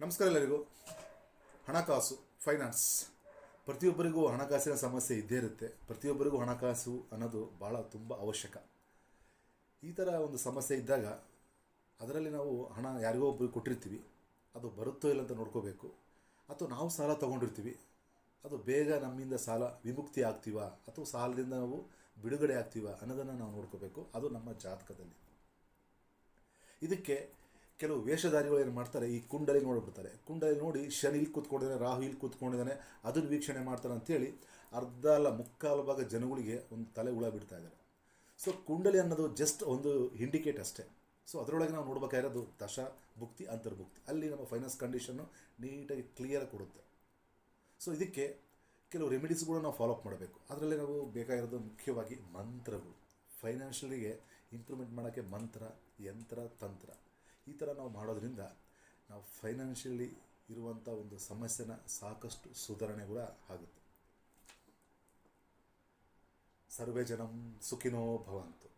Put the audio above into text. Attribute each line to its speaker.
Speaker 1: ನಮಸ್ಕಾರ ಎಲ್ಲರಿಗೂ. ಹಣಕಾಸು, ಫೈನಾನ್ಸ್, ಪ್ರತಿಯೊಬ್ಬರಿಗೂ ಹಣಕಾಸಿನ ಸಮಸ್ಯೆ ಇದ್ದೇ ಇರುತ್ತೆ. ಪ್ರತಿಯೊಬ್ಬರಿಗೂ ಹಣಕಾಸು ಅನ್ನೋದು ಭಾಳ ತುಂಬ ಅವಶ್ಯಕ. ಈ ಥರ ಒಂದು ಸಮಸ್ಯೆ ಇದ್ದಾಗ ಅದರಲ್ಲಿ ನಾವು ಹಣ ಯಾರಿಗೋ ಒಬ್ಬರಿಗೆ ಕೊಟ್ಟಿರ್ತೀವಿ, ಅದು ಬರುತ್ತೋ ಇಲ್ಲ ಅಂತ ನೋಡ್ಕೋಬೇಕು. ಅಥವಾ ನಾವು ಸಾಲ ತೊಗೊಂಡಿರ್ತೀವಿ, ಅದು ಬೇಗ ನಮ್ಮಿಂದ ಸಾಲ ವಿಮುಕ್ತಿ ಆಗ್ತೀವ ಅಥವಾ ಸಾಲದಿಂದ ನಾವು ಬಿಡುಗಡೆ ಆಗ್ತೀವ ಅನ್ನೋದನ್ನು ನಾವು ನೋಡ್ಕೋಬೇಕು. ಅದು ನಮ್ಮ ಜಾತಕದಲ್ಲಿ. ಇದಕ್ಕೆ ಕೆಲವು ವೇಷಧಾರಿಗಳು ಏನು ಮಾಡ್ತಾರೆ, ಈ ಕುಂಡಲಿ ನೋಡಿಬಿಡ್ತಾರೆ. ಕುಂಡಲಿ ನೋಡಿ ಶನಿ ಇಲ್ಲಿ ಕೂತ್ಕೊಂಡಿದ್ದಾನೆ, ರಾಹು ಇಲ್ಲಿ ಕೂತ್ಕೊಂಡಿದ್ದಾನೆ, ಅದನ್ನು ವೀಕ್ಷಣೆ ಮಾಡ್ತಾರೆ ಅಂಥೇಳಿ ಅರ್ಧ ಅಲ್ಲ ಮುಕ್ಕಾಲು ಭಾಗ ಜನಗಳಿಗೆ ಒಂದು ತಲೆ ಹುಳ ಬಿಡ್ತಾ ಇದ್ದಾರೆ. ಸೊ ಕುಂಡಲಿ ಅನ್ನೋದು ಜಸ್ಟ್ ಒಂದು ಇಂಡಿಕೇಟ್ ಅಷ್ಟೇ. ಸೊ ಅದರೊಳಗೆ ನಾವು ನೋಡ್ಬೇಕಾಗಿರೋದು ದಶ ಭುಕ್ತಿ ಅಂತರ್ಭುಕ್ತಿ, ಅಲ್ಲಿ ನಮ್ಮ ಫೈನಾನ್ಸ್ ಕಂಡೀಷನ್ನು ನೀಟಾಗಿ ಕ್ಲಿಯರ್ ಕೊಡುತ್ತೆ. ಸೊ ಇದಕ್ಕೆ ಕೆಲವು ರೆಮಿಡೀಸ್ಗಳು ನಾವು ಫಾಲೋಅಪ್ ಮಾಡಬೇಕು. ಅದರಲ್ಲಿ ನಾವು ಬೇಕಾಗಿರೋದು ಮುಖ್ಯವಾಗಿ ಮಂತ್ರಗಳು. ಫೈನಾನ್ಷಿಯಲಿಗೆ ಇಂಪ್ರೂವ್ಮೆಂಟ್ ಮಾಡೋಕ್ಕೆ ಮಂತ್ರ, ಯಂತ್ರ, ತಂತ್ರ ಈ ಥರ ನಾವು ಮಾಡೋದ್ರಿಂದ ನಾವು ಫೈನಾನ್ಷಿಯಲಿ ಇರುವಂಥ ಒಂದು ಸಮಸ್ಯೆನ ಸಾಕಷ್ಟು ಸುಧಾರಣೆ ಕೂಡ ಆಗುತ್ತೆ. ಸರ್ವೇ ಜನಂ ಸುಖಿನೋ ಭವಂತು.